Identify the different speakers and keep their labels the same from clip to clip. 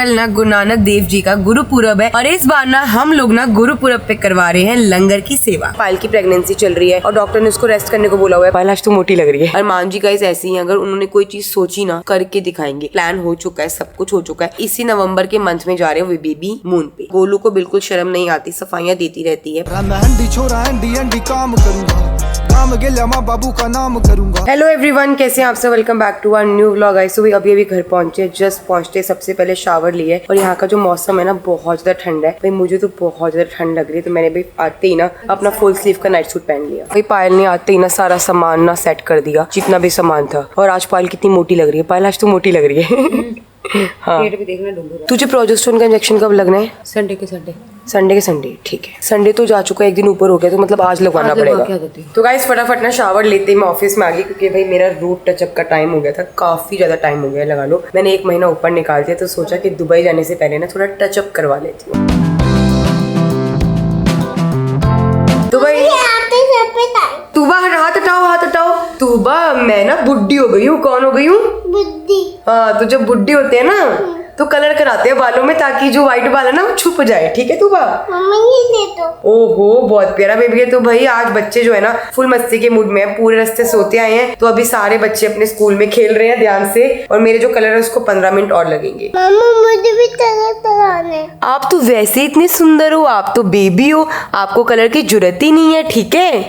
Speaker 1: कल ना गुरु नानक देव जी का गुरुपुरब है और इस बार ना हम लोग ना गुरुपुरब पे करवा रहे हैं लंगर की सेवा। पायल की प्रेगनेंसी चल रही है और डॉक्टर ने उसको रेस्ट करने को बोला हुआ है। पायल आज तो मोटी लग रही है। और मान जी गाइस ऐसी ही, अगर उन्होंने कोई चीज सोची ना करके दिखाएंगे। प्लान हो चुका है, सब कुछ हो चुका है। इसी नवंबर के मंथ में जा रहे हैं वो बेबी मून पे। गोलू को बिल्कुल शर्म नहीं आती, सफाइयाँ देती रहती है। हेलो एवरीवन, कैसे हैं आप सब? Welcome back to our new vlog. Guys तो अभी अभी घर पहुंचे, जस्ट पहुंचते सबसे पहले शावर लिया और यहाँ का जो मौसम है ना बहुत ज्यादा ठंड है। भाई मुझे तो बहुत ज्यादा ठंड लग रही है, तो मैंने भी आते ही ना अपना फुल स्लीव का नाइट सूट पहन लिया। भाई पायल ने आते ही ना सारा सामान ना सेट कर दिया, जितना भी सामान था। और आज पायल कितनी मोटी लग रही है। पायल आज तो मोटी लग रही है। हाँ, भी देखना। तुझे प्रोजेस्टेरोन का इंजेक्शन कब लगना है? संडे के संडे। ठीक है, संडे तो जा चुका है, एक दिन ऊपर हो गया, तो मतलब आज लगवाना पड़ेगा। तो गाइस फटाफट ना शावर लेते ही मैं ऑफिस में आ गई, क्योंकि भाई मेरा रूट टचअप का टाइम हो गया था। काफी ज्यादा टाइम हो गया लगा लो। मैंने 1 महीना ऊपर निकाल दिया, तो सोचा कि दुबई जाने से पहले ना थोड़ा टचअप करवा लेती हूँ। दुबई तूबा हाथ हटाओ। तूबा मैं ना बुड्ढी हो गई हूँ। कौन हो गई हूँ? बुड्ढी। हाँ, तो जब बुड्ढी होते हैं ना तो कलर कराते हैं बालों में, ताकि जो व्हाइट बाल है ना वो छुप जाए। ठीक है तूबा? ओहो बहुत प्यारा बेबी है। तो भाई आज बच्चे जो है ना फुल मस्ती के मूड में है, पूरे रास्ते सोते आए हैं। तो अभी सारे बच्चे अपने स्कूल में खेल रहे हैं ध्यान से, और मेरे जो कलर है उसको 15 मिनट और लगेंगे।
Speaker 2: मुझे भी कलर कराने।
Speaker 1: आप तो वैसे इतने सुंदर हो, आप तो बेबी हो, आपको कलर की जरूरत ही नहीं है। ठीक है,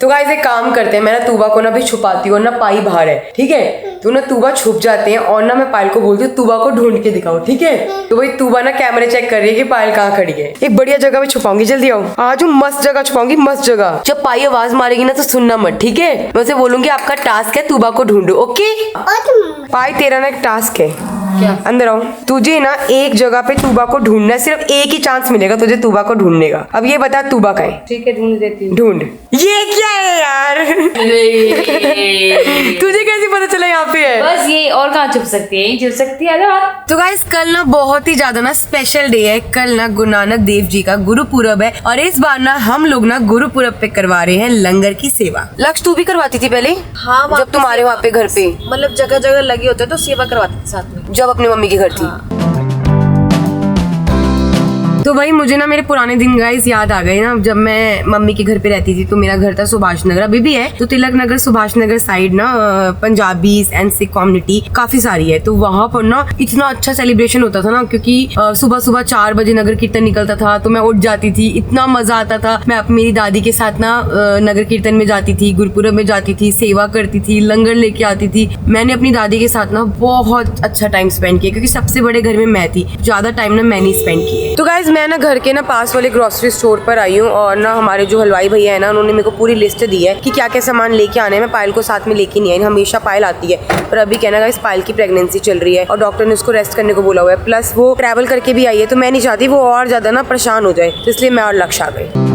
Speaker 1: तो गाइस एक काम करते हैं, मैं ना तूबा को ना भी छुपाती हूँ ना, पाई बाहर है। ठीक है, तो ना तूबा छुप जाते हैं और ना मैं पायल को बोलती हूँ तूबा को ढूंढ के दिखाओ। ठीक है, तो भाई तूबा ना कैमरे चेक कर रही है कि पायल कहाँ खड़ी है। एक बढ़िया जगह पे छुपाऊंगी, जल्दी आओ। आज मस्त जगह छुपाऊंगी, मस्त जगह। जब पाई आवाज मारेगी ना तो सुनना मत। ठीक है, मैं उसे बोलूंगी आपका टास्क है तूबा को ढूंढो। ओके पाई, तेरा ना एक टास्क है। क्या? अंदर आओ। तुझे ना एक जगह पे तूबा को ढूंढना है, सिर्फ एक ही चांस मिलेगा तुझे तूबा को ढूंढने का। अब ये बता तूबा का है? ठीक है, ढूंढ देती हूँ। ढूंढ। ये क्या है यार? तुझे कैसे पता चला यहाँ पे है?
Speaker 3: बस ये, और कहाँ छुप सकती है? छुप सकती है।
Speaker 1: तो गाइस कल ना बहुत ही ज्यादा ना स्पेशल डे है। कल ना गुरु नानक देव जी का गुरुपुरब है और इस बार ना हम लोग ना गुरुपुरब पे करवा रहे हैं लंगर की सेवा। लक्ष्य तू भी करवाती थी पहले?
Speaker 3: हाँ,
Speaker 1: जब तुम्हारे वहाँ पे घर पे
Speaker 3: मतलब जगह जगह लगे होते तो सेवा करवाते थे साथ में,
Speaker 1: जब अपनी मम्मी के घर थी।
Speaker 3: हाँ।
Speaker 1: तो भाई मुझे ना मेरे पुराने दिन गाइस याद आ गए ना, जब मैं मम्मी के घर पे रहती थी। तो मेरा घर था सुभाष नगर, अभी भी है। तो तिलक नगर सुभाष नगर साइड ना पंजाबी एंड सिख कम्युनिटी काफी सारी है। तो वहाँ पर ना इतना अच्छा सेलिब्रेशन होता था ना, क्योंकि सुबह सुबह 4 बजे नगर कीर्तन निकलता था। तो मैं उठ जाती थी, इतना मजा आता था। मैं मेरी दादी के साथ ना नगर कीर्तन में जाती थी, गुरुपुरब में जाती थी, सेवा करती थी, लंगर लेके आती थी। मैंने अपनी दादी के साथ ना बहुत अच्छा टाइम स्पेंड किया, क्योंकि सबसे बड़े घर में मैं थी, ज्यादा टाइम ना मैंने स्पेंड किया। तो गाइज मैं ना घर के ना पास वाले ग्रोसरी स्टोर पर आई हूँ, और ना हमारे जो हलवाई भैया है ना, उन्होंने मेरे को पूरी लिस्ट दी है कि क्या क्या सामान लेके आने में। पायल को साथ में लेके नहीं आई, हमेशा पायल आती है, पर अभी कहना गाइस पायल की प्रेगनेंसी चल रही है और डॉक्टर ने उसको रेस्ट करने को बोला हुआ है। प्लस वो ट्रैवल करके भी आई है, तो मैं नहीं चाहती वो और ज्यादा ना परेशान हो जाए, तो इसलिए मैं और लक्ष्य आ गई।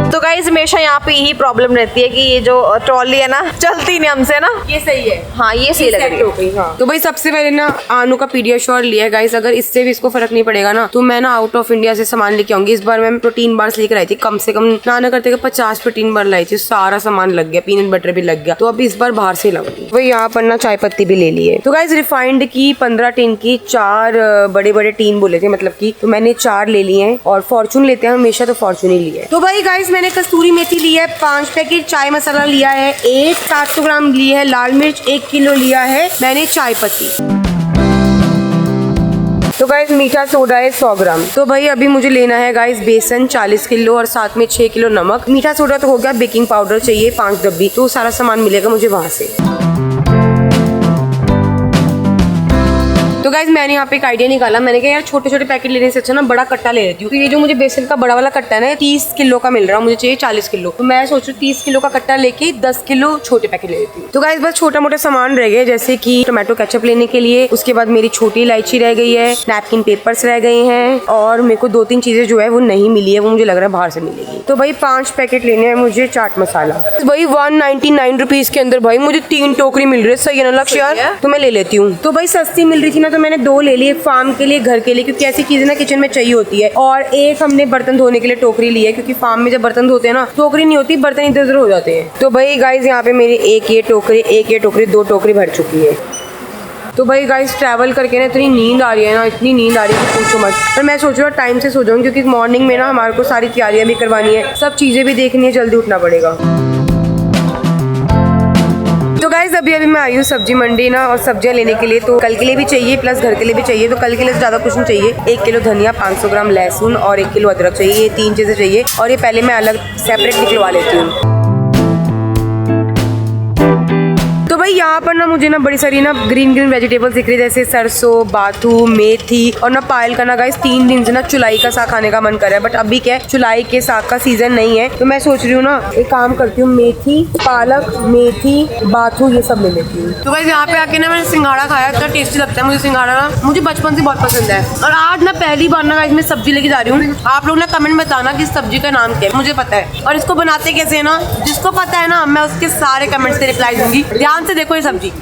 Speaker 3: तो गाइस हमेशा यहाँ पे यही प्रॉब्लम रहती है कि ये जो ट्रॉली है ना चलती नहीं हमसे ना।
Speaker 1: ये सही है।
Speaker 3: हाँ, ये सही लग रही है।
Speaker 1: हाँ। तो भाई सबसे पहले ना आनू का पीडियाश्योर लिया है गाइस। अगर इससे भी इसको फर्क नहीं पड़ेगा ना, तो मैं ना आउट ऑफ इंडिया से सामान लेके आऊंगी। इस बार मैं प्रोटीन बार्स लेकर आई थी, कम से कम ना करते 50 प्रोटीन बार लाई थी। सारा सामान लग गया, पीनट बटर भी लग गया, तो अब इस बार बाहर से लाऊंगी। वही यहाँ पर ना चाय पत्ती भी ले ली है। तो गाइस रिफाइंड की 15 टीन की 4 बड़े बड़े टीन बोले थे, मतलब की, तो मैंने 4 ले लिए हैं। और फॉर्चून लेते हैं हमेशा, तो फॉर्चून ही लिया है। तो भाई गाइस मैंने कस्तूरी मेथी लिया है 5 पैकेट, चाय मसाला लिया है 1, 700 ग्राम लिया है लाल मिर्च 1 किलो लिया है मैंने चाय पत्ती। तो गाइस मीठा सोडा है 100 ग्राम। तो भाई अभी मुझे लेना है गाइस बेसन 40 किलो और साथ में 6 किलो नमक। मीठा सोडा तो हो गया, बेकिंग पाउडर चाहिए 5 डब्बी। तो सारा सामान मिलेगा मुझे वहां से। तो गाइस मैंने यहाँ पे एक आइडिया निकाला। मैंने कहा यार छोटे छोटे पैकेट लेने से अच्छा ना बड़ा कट्टा ले लेती हूँ। तो ये जो मुझे बेसन का बड़ा वाला कट्टा है ना 30 किलो का मिल रहा है, मुझे चाहिए 40 किलो। तो मैं सोचू 30 किलो का कट्टा लेके 10 किलो छोटे पैकेट ले लेती हूँ। तो गाइस बस छोटा मोटा सामान रह गया, जैसे कि टोमेटो केचप लेने के लिए, उसके बाद मेरी छोटी इलायची रह गई है, नैपकिन पेपर्स रह गए हैं, और मेरे को 2-3 चीजें जो है वो नहीं मिली है, वो मुझे लग रहा है बाहर से मिलेगी। तो भाई 5 पैकेट लेने हैं मुझे चाट मसाला। भाई 199 रुपीज के अंदर भाई मुझे 3 टोकरी मिल रही है। सही है ना लक्ष्य यार? तो मैं ले लेती हूँ। तो भाई सस्ती मिल रही थी ना, तो मैंने 2 ले ली, फार्म के लिए, घर के लिए, क्योंकि ऐसी चीजें ना किचन में चाहिए होती है। और एक हमने बर्तन धोने के लिए टोकरी ली है, क्योंकि फार्म में जब बर्तन धोते हैं ना टोकरी नहीं होती, बर्तन इधर उधर हो जाते हैं। तो भाई गाइस यहाँ पे मेरी एक ये टोकरी 2 टोकरी भर चुकी है। तो भाई गाइस ट्रैवल करके ना इतनी नींद आ रही है ना, इतनी नींद आ रही है कि पूछो मत। पर मैं सोच रहा हूँ टाइम से सो जाऊँ, क्योंकि मॉर्निंग में ना हमारे को सारी तैयारियां भी करवानी है, सब चीजें भी देखनी है, जल्दी उठना पड़ेगा। तो गाइज अभी मैं आई हूँ सब्जी मंडी ना, और सब्जियां लेने के लिए। तो कल के लिए भी चाहिए प्लस घर के लिए भी चाहिए। तो कल के लिए ज़्यादा कुछ नहीं चाहिए, 1 किलो धनिया, 500 ग्राम लहसुन और 1 किलो अदरक चाहिए। ये 3 चीज़ें चाहिए और ये पहले मैं अलग सेपरेट निकलवा लेती हूँ। तो भाई यहाँ पर ना मुझे ना बड़ी सारी ना ग्रीन वेजिटेबल्स दिख रही है, जैसे सरसों, बाथू, मेथी और ना पायल का ना गाइस 3 दिन से ना चुलाई का साग खाने का मन कर रहा है। बट अभी क्या है, चुलाई के साग का सीजन नहीं है। तो मैं सोच रही हूँ ना एक काम करती हूँ, मेथी, पालक, मेथी, बाथू ये सब ले लेती हूँ। तो गाइस यहाँ पे आके ना मैंने सिंघाड़ा खाया, इतना टेस्टी लगता है मुझे सिंघाड़ा ना, मुझे बचपन से बहुत पसंद है। और आज ना पहली बार ना गाइस मैं सब्जी लेके जा रही हूँ। आप लोग ना कमेंट बताना कि इस सब्जी का नाम क्या है, मुझे पता है और इसको बनाते कैसे है ना, जिसको पता है ना मैं उसके सारे कमेंट्स से रिप्लाई दूंगी। ध्यान से देखो ये सब्जी,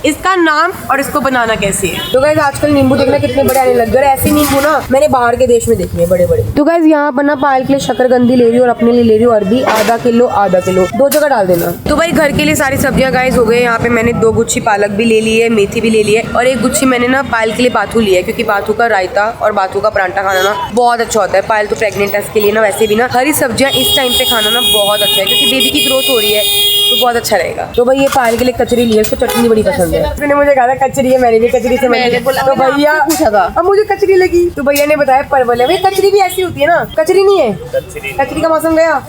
Speaker 1: इसका नाम और इसको बनाना कैसे है। तो गाइस आजकल नींबू देखना कितने बड़े आने लग गए, ऐसे नींबू ना मैंने बाहर के देश में देखे हैं बड़े बड़े। तो गाइस यहाँ पर ना पायल के लिए शकरकंदी ले रही हूँ और अपने लिए ले रही हूँ अरबी, आधा किलो 2 जगह डाल देना। तो भाई घर के लिए सारी सब्जियां गाइस हो गए। यहाँ पे मैंने 2 गुच्छी पालक भी ले ली है, मेथी भी ले ली है और 1 गुच्छी मैंने ना पायल के लिए बाथू लिया है, क्योंकि बाथू का रायता और बाथू का परांठा खाना ना बहुत अच्छा होता है। पायल तो प्रेग्नेंट है, इसके लिए ना वैसे भी ना हरी सब्जियां इस टाइम पे खाना ना बहुत अच्छा है, क्योंकि बेबी की ग्रोथ हो रही है तो बहुत अच्छा रहेगा। तो भाई ये पायल के लिए कचरी ली है, उसको चटनी बड़ी पसंद है। उसने मुझे कहा कचरी है, मैंने भी कचरी से मैंने बोला, तो भैया पूछा था, अब मुझे कचरी लगी तो भैया ने बताया परवल है। भाई कचरी भी ऐसी होती है ना, कचरी नहीं है, कचरी का मौसम गया।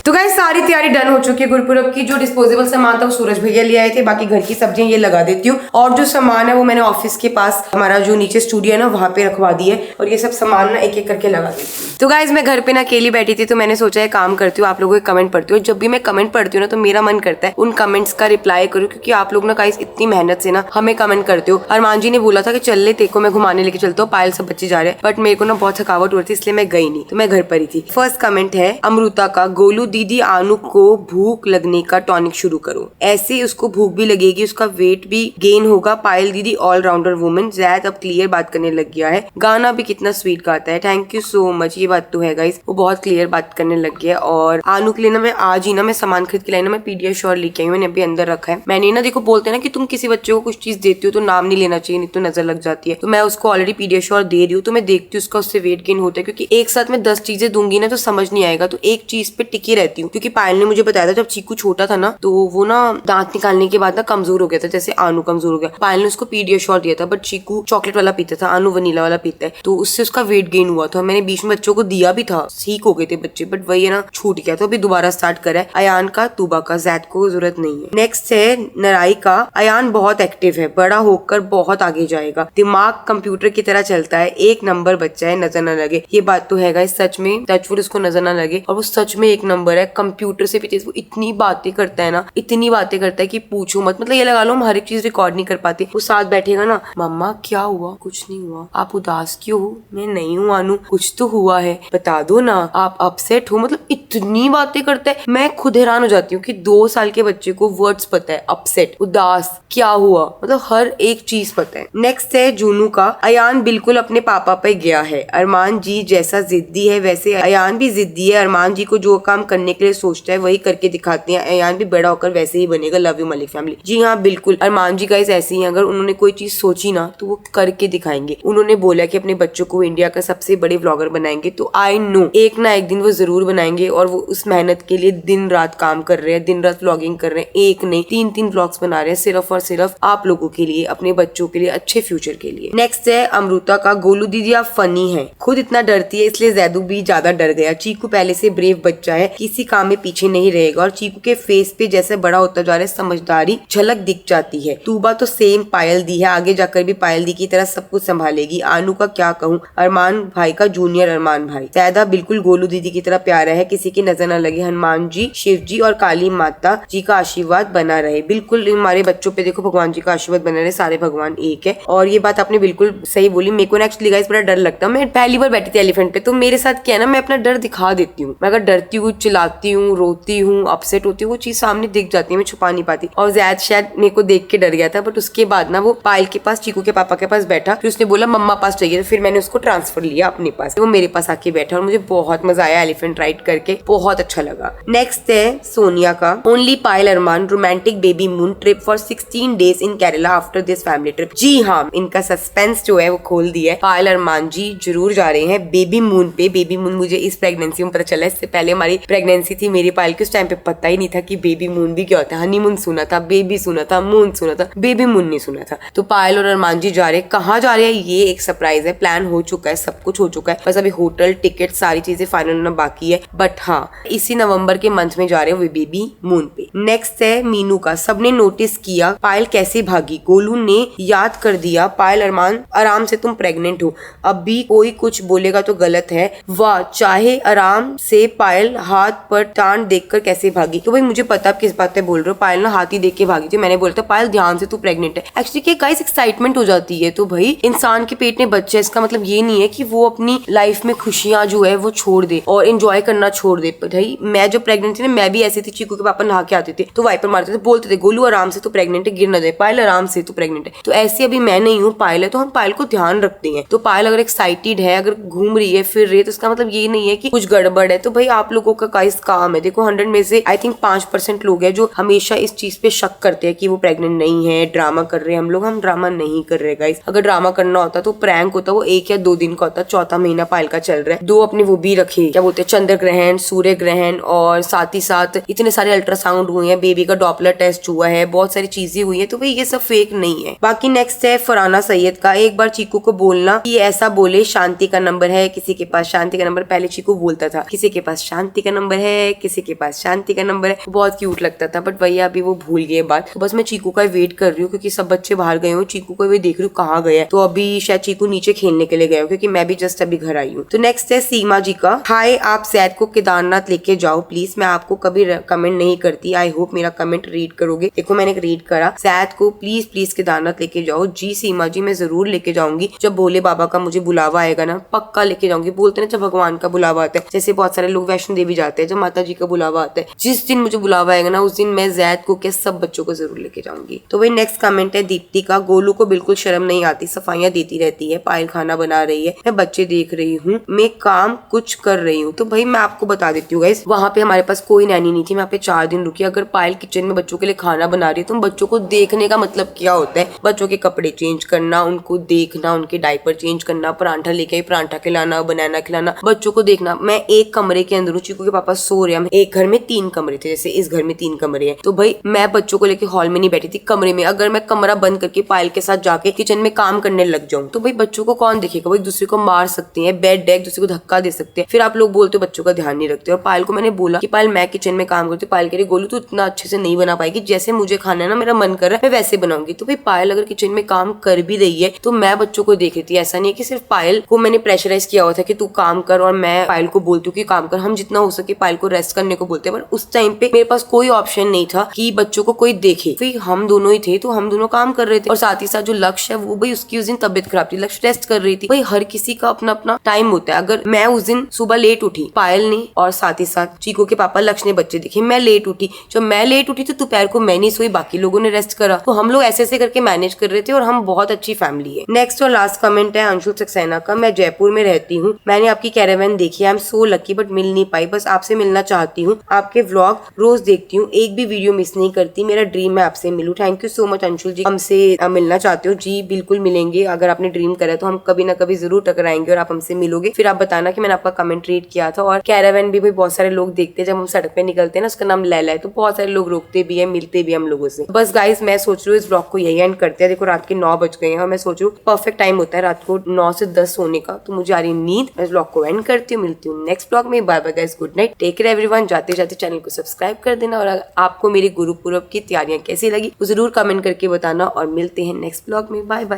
Speaker 1: तो गाइस सारी तैयारी डन हो चुकी है गुरपुरब की। जो डिस्पोजेबल सामान था वो सूरज भैया ले आए थे, बाकी घर की सब्जियां ये लगा देती हूँ और जो सामान है वो मैंने ऑफिस के पास हमारा जो नीचे स्टूडियो है ना वहाँ पे रखवा दी है और ये सब सामान ना एक एक करके लगा देती हूँ। तो गाइस मैं घर पे ना अकेली बैठी थी तो मैंने सोचा है काम करती हूँ, आप लोगों के कमेंट पढ़ती हूँ। जब भी मैं कमेंट पढ़ती हूँ ना तो मेरा मन करता है उन कमेंट्स का रिप्लाई करूँ, क्योंकि आप लोग ना गाइस इतनी मेहनत से ना हमें कमेंट करते हो। अरमान जी ने बोला था कि चल ले तेको मैं घुमाने लेके चलता हूँ, पायल सब बच्चे जा रहे हैं, बट मेरे को ना बहुत थकावट हो रही थी इसलिए मैं गई नहीं, तो मैं घर पर ही थी। फर्स्ट कमेंट है अमृता का, गोलू दीदी आनू को भूख लगने का टॉनिक शुरू करो, ऐसे उसको भूख भी लगेगी, उसका वेट भी गेन होगा। पायल दीदी ऑलराउंडर वुमेन। जैद अब क्लियर बात करने लग गया है, गाना भी कितना स्वीट गाता है, थैंक यू सो मच। ये बात तो है गाइस, वो बहुत क्लियर बात करने लग गया। और आनू के लिए ना मैं आज ही ना मैं सामान खरीद के लाई ना मैं पीडियाश्योर लेके आई हूँ, मैंने अभी अंदर रखा है। मैंने ना देखो बोलते हैं ना कि तुम किसी बच्चे को कुछ चीज देती हो तो नाम नहीं लेना चाहिए, नहीं तो नजर लग जाती है। तो मैं उसको ऑलरेडी पीडियाश्योर दे रही हूँ, तो मैं देखती हूँ उसका उससे वेट गेन होता है, क्योंकि एक साथ में 10 चीजें दूंगी ना तो समझ नहीं आएगा, तो एक चीज पे टिकी रहती हूँ। क्योंकि पायल ने मुझे बताया था जब चीकू छोटा था ना तो वो ना दांत निकालने के बाद ना कमजोर हो गया था, जैसे आनू कमजोर हो गया। पायल ने उसको पीडियाश्योर दिया था, बट चीकू चॉकलेट वाला पीता था, आनू वनीला वाला पीता है, तो उससे उसका वेट गेन हुआ था। मैंने बीच में बच्चों को दिया भी था, ठीक हो गए थे बच्चे, बट वही है ना छूट गया, तो अभी दोबारा स्टार्ट करा है। अयान का, तूबा का, जैद को जरूरत नहीं है। नेक्स्ट है नराई का, अयान बहुत एक्टिव है, बड़ा होकर बहुत आगे जाएगा, दिमाग कंप्यूटर की तरह चलता है, 1 नंबर बच्चा है, नजर न लगे। ये बात तो है गाइस, सच में टचवुड उसको नजर न लगे, और वो सच में 1 नंबर है। कंप्यूटर से भी तेज, वो इतनी बातें करता है ना, इतनी बातें करता है कि पूछो मत। मतलब ये लगा लो हम हर एक चीज रिकॉर्ड नहीं कर पाते। वो साथ बैठेगा ना, मम्मा क्या हुआ, कुछ नहीं हुआ, आप उदास क्यों हो, मैं नहीं हूँ आनू, कुछ तो हुआ है, बता दो ना, आप अपसेट हो, मतलब इतनी बातें करता है। मैं खुद हैरान हो जाती हूँ कि 2 साल के बच्चे को वर्ड्स पता है, अपसेट, उदास, क्या हुआ, मतलब हर एक चीज पता है। नेक्स्ट है जूनू का, अयान बिल्कुल अपने पापा पे गया है, अरमान जी जैसा जिद्दी है वैसे अयान भी जिद्दी है, अरमान जी को जो काम करने के लिए सोचता है वही करके दिखाते हैं, अयान भी बड़ा होकर वैसे ही बनेगा। Love you Malik family. जी हाँ बिल्कुल, अरमान जी गाइस ऐसे ही हैं, अगर उन्होंने कोई चीज सोची ना तो वो करके दिखाएंगे। उन्होंने बोला कि अपने बच्चों को इंडिया का सबसे बड़े व्लॉगर बनाएंगे, तो आई नो एक ना एक दिन वो जरूर बनाएंगे, और वो उस मेहनत के लिए दिन रात काम कर रहे हैं, दिन रात व्लॉगिंग कर रहे हैं, एक नहीं 3-3 व्लॉग्स बना रहे हैं, सिर्फ और सिर्फ आप लोगों के लिए, अपने बच्चों के लिए, अच्छे फ्यूचर के लिए। नेक्स्ट है अमृता का, गोलू दीदी आप फनी है, खुद इतना डरती है इसलिए जैदू भी ज्यादा डर गया। चीकू पहले से ब्रेव बच्चा है, किसी काम में पीछे नहीं रहेगा, और चीकू के फेस पे जैसे बड़ा होता जा रहा है समझदारी झलक दिख जाती है। तूबा तो सेम पायल दी है, आगे जाकर भी पायल दी की तरह सब कुछ संभालेगी। आनू का क्या कहूँ, अरमान भाई का जूनियर अरमान भाई। सैदा बिल्कुल गोलू दीदी की तरह प्यारा है, किसी की नजर न लगे। हनुमान जी, शिव जी और काली माता जी का आशीर्वाद बना रहे। बिल्कुल हमारे बच्चों पे देखो भगवान जी का आशीर्वाद बना रहे, सारे भगवान एक है। और ये बात आपने बिल्कुल सही बोली, मेरे को एक्चुअली गाइस बड़ा डर लगता है। मैं पहली बार बैठी थी एलिफेंट पे, तो मेरे साथ क्या है ना, मैं अपना डर दिखा देती हूँ। मैं अगर डरती हूँ, चिल्लाती हूँ, रोती हूँ, अपसेट होती हूँ, वो चीज सामने दिख जाती है, मैं छुपा नहीं पाती। और जैद शायद मेरे को देख के डर गया था, बट उसके बाद ना वो पायल के पास, चीकू के पापा के पास बैठा, फिर उसने बोला मम्मा पास चाहिए, तो फिर मैंने उसको ट्रांसफर लिया अपने पास, वो मेरे पास आके बैठा, और मुझे बहुत मजा आया एलिफेंट राइड करके। बहुत अच्छा लगा। नेक्स्ट है सोनिया का, only Payal Armaan romantic baby moon trip for 16 days in Kerala after this family trip. जी हाँ, इनका सस्पेंस जो है वो खोल दिया है। पायल अरमान जी जरूर जा रहे हैं बेबी मून पे। बेबी मून मुझे इस प्रेगनेंसी में पता चला, इससे पहले हमारी प्रेगनेंसी थी मेरी पायल की, उस टाइम पे पता ही नहीं था कि बेबी मून भी क्या होता है। हनीमून सुना था, बेबी सुना था, मून सुना था, बेबी मून नहीं सुना था। तो पायल और अरमान जी जा रहे हैं। कहाँ जा रहे हैं ये एक सरप्राइज है, प्लान हो चुका है, सब कुछ हो चुका है, बस अभी होटल टिकट सारी चीजें फाइनल होना बाकी है। बट हाँ, इसी नवंबर के मंथ में जा रहे हैं वो बेबी मून पे। नेक्स्ट है मीनू का, सबने नोटिस किया पायल कैसे भागी, गोलू ने याद कर दिया, पायल अरमान आराम से तुम प्रेग्नेंट हो, अब भी कोई कुछ बोलेगा तो गलत है, वाह चाहे आराम से पायल हाथ पर टांड देखकर कैसे भागी। तो भाई मुझे पता आप किस बात पे बोल रहे हो, पायल ना हाथी देख के भागी थी। मैंने बोला था पायल ध्यान से तू प्रेग्नेंट है। एक्चुअली क्या गाइस एक्साइटमेंट हो जाती है, तो भाई इंसान के पेट में बच्चा, इसका मतलब ये नहीं है कि वो अपनी लाइफ में खुशियां जो है वो छोड़ दे और एंजॉय करना छोड़ दे। भाई मैं जो प्रेग्नेंट थी ना, मैं भी ऐसी थी, चीकू के पापा नहा के आते थे तो वाइपर मारते थे, बोलते थे गोलू आराम से तू प्रेग्नेंट है, गिर न जाए, पायल आराम से तू प्रेग्नेंट है। तो ऐसे अभी मैं नहीं हूँ, पायल है, तो हम पायल को ध्यान रखते हैं। तो पायल अगर एक्साइटेड है, अगर घूम रही है फिर रही है, तो इसका मतलब ये नहीं है कि कुछ गड़बड़ है। तो भाई आप लोगों का गाइस काम है, देखो 100 में से आई थिंक 5% लोग हैं जो हमेशा इस चीज पे शक करते हैं कि वो प्रेग्नेंट नहीं है, ड्रामा कर रहे हैं। हम ड्रामा नहीं कर रहे गाइस। अगर ड्रामा करना होता तो प्रैंक होता, वो 1 या 2 दिन का होता। 4था महीना पायल का चल रहा है, 2 अपने वो भी रखे, क्या बोलते हैं, चंद्र ग्रहण, सूर्य ग्रहण, और साथ ही साथ इतने सारे अल्ट्रासाउंड हुए हैं, बेबी का डॉपलर टेस्ट हुआ है, बहुत सारी चीजें हुई है। तो भाई ये सब फेक नहीं है। बाकी नेक्स्ट है फरहाना सैयद का, एक बार चीकू को बोलना कि ऐसा बोले शांति का नंबर है किसी के पास, शांति का नंबर। पहले चीकू बोलता था किसी के पास शांति का नंबर है, किसी के पास शांति का नंबर है, बहुत क्यूट लगता था। बट भैया अभी वो भूल गए बात। तो बस मैं चीकू का वेट कर रही हूँ क्योंकि सब बच्चे बाहर गए हो, चीकू को भी देख रही हूँ कहाँ गया। तो अभी शायद चीकू नीचे खेलने के लिए गया हो क्योंकि मैं भी जस्ट अभी घर आई हूँ। तो नेक्स्ट है सीमा जी का, हाय आप सैद को केदारनाथ लेके जाओ प्लीज। मैं आपको कभी कमेंट नहीं करती, आई होप मेरा कमेंट रीड करोगे। देखो मैंने रीड करा, सैद को प्लीज प्लीज केदारनाथ लेके जाओ। जी सीमा जी, मैं जरूर लेके जाऊंगी। जब भोले बाबा का मुझे बुलावा आएगा ना, पक्का लेके जाऊंगी। बोलते ना जब भगवान का बुलावा आता है, जैसे बहुत सारे लोग वैष्णो देवी जाते हैं, जब माता जी का बुलावा आता है, जिस दिन मुझे बुलावा आएगा ना उस दिन मैं जैद को क्या सब बच्चों को जरूर लेके जाऊंगी। तो भाई नेक्स्ट कमेंट है दीप्ति का, गोलू को बिल्कुल शर्म नहीं आती, सफाइयां देती रहती है, पायल खाना बना रही है, मैं बच्चे देख रही हूँ, मैं काम कुछ कर रही हूँ। तो भाई मैं आपको बता देती हूँ गाइस, वहाँ पे हमारे पास कोई नैनी नहीं थी, मैं पे 4 दिन रुकी। अगर पायल किचन में बच्चों के लिए खाना बना रही है तो बच्चों को देखने का मतलब क्या होता है, बच्चों के कपड़े चेंज करना, उनको देखना, उनके डायपर चेंज करना, परांठा लेके आई परांठा खिलाना, बनाना खिलाना, बच्चों को देखना। मैं एक कमरे के अंदर हूँ, चीकू के पापा सो रहे हैं, एक घर में 3 कमरे थे, जैसे इस घर में 3 कमरे हैं। तो भाई मैं बच्चों को लेके हॉल में नहीं बैठी थी, कमरे में। अगर मैं कमरा बंद करके पायल के साथ जाके किचन में काम करने लग जाऊं तो भाई बच्चों को कौन देखेगा, वो एक दूसरे को मार सकते हैं, बेड एक दूसरे को धक्का दे सकते हैं। फिर आप लोग बोलते हो बच्चों का ध्यान नहीं रखते। और पायल को मैंने बोला कि पायल मैं किचन में काम करती हूँ, पायल कह रही गोलू तू इतना अच्छे से नहीं बना पाएगी, जैसे मुझे खाना है ना मेरा मन कर रहा है मैं वैसे बनाऊंगी। तो भाई पायल अगर किचन में काम कर भी रही है तो मैं बच्चों को देख रही थी। ऐसा नहीं है कि सिर्फ पायल को मैंने प्रेशराइज किया हुआ था कि तू काम कर और मैं पायल को बोलती हूँ कि काम कर। हम जितना हो सके पायल को रेस्ट करने को बोलते हैं, पर उस टाइम पे मेरे पास कोई ऑप्शन नहीं था कि बच्चों को कोई देखे। फिर हम दोनों ही थे तो हम दोनों काम कर रहे थे। और साथ ही साथ जो लक्ष्य है वो भाई उसकी उस दिन तबियत खराब थी, लक्ष्य रेस्ट कर रही थी। भाई हर किसी का अपना अपना टाइम होता है। अगर मैं उस दिन सुबह लेट उठी, पायल ने और साथ ही साथ चीकू के पापा लक्ष्य ने बच्चे देखे, मैं लेट उठी। जब मैं लेट उठी तो दोपहर को मैं नहीं सोई, बाकी लोगों ने रेस्ट करा। तो हम लोग ऐसे करके मैनेज कर रहे थे और हम बहुत अच्छी फैमिली है। नेक्स्ट और लास्ट कमेंट है अंशुल सक्सेना का, मैं जयपुर में रहती हूँ, मैंने आपकी कैरावैन देखी, I am so lucky but मिल नहीं पाई, बस आपसे मिलना चाहती हूँ, आपके व्लॉग रोज देखती हूँ, एक भी वीडियो मिस नहीं करती, मेरा ड्रीम है आपसे मिलूं। Thank you so much Anshul ji, हमसे मिलना चाहते हो जी, बिल्कुल मिलेंगे। अगर आपने ड्रीम करा तो हम कभी ना कभी जरूर टकराएंगे और आप हमसे मिलोगे। फिर आप बताना कि मैंने आपका कमेंट रीड किया था। और कैरावैन भी बहुत सारे लोग देखते हैं, जब हम सड़क पे निकलते हैं ना, उसका नाम लैला है, तो बहुत सारे लोग रोकते भी है, मिलते भी हम लोगों से। बस गाइस मैं सोच रही हूँ इस व्लॉग को यही एंड करते हैं। देखो रात के 9 बज गए हैं और मैं सोच रही हूँ परफेक्ट टाइम होता है रात को 9 से 10 सोने का, तो मुझे आ रही नींद। मैं इस व्लॉग को एंड करती हूँ, मिलती हूँ नेक्स्ट व्लॉग में। Bye bye guys, good night, take care everyone. जाते जाते चैनल को सब्सक्राइब कर देना और अगर आपको मेरी गुरु पूरब की तैयारियां कैसी लगी वो जरूर कमेंट करके बताना और मिलते हैं नेक्स्ट व्लॉग में। Bye bye.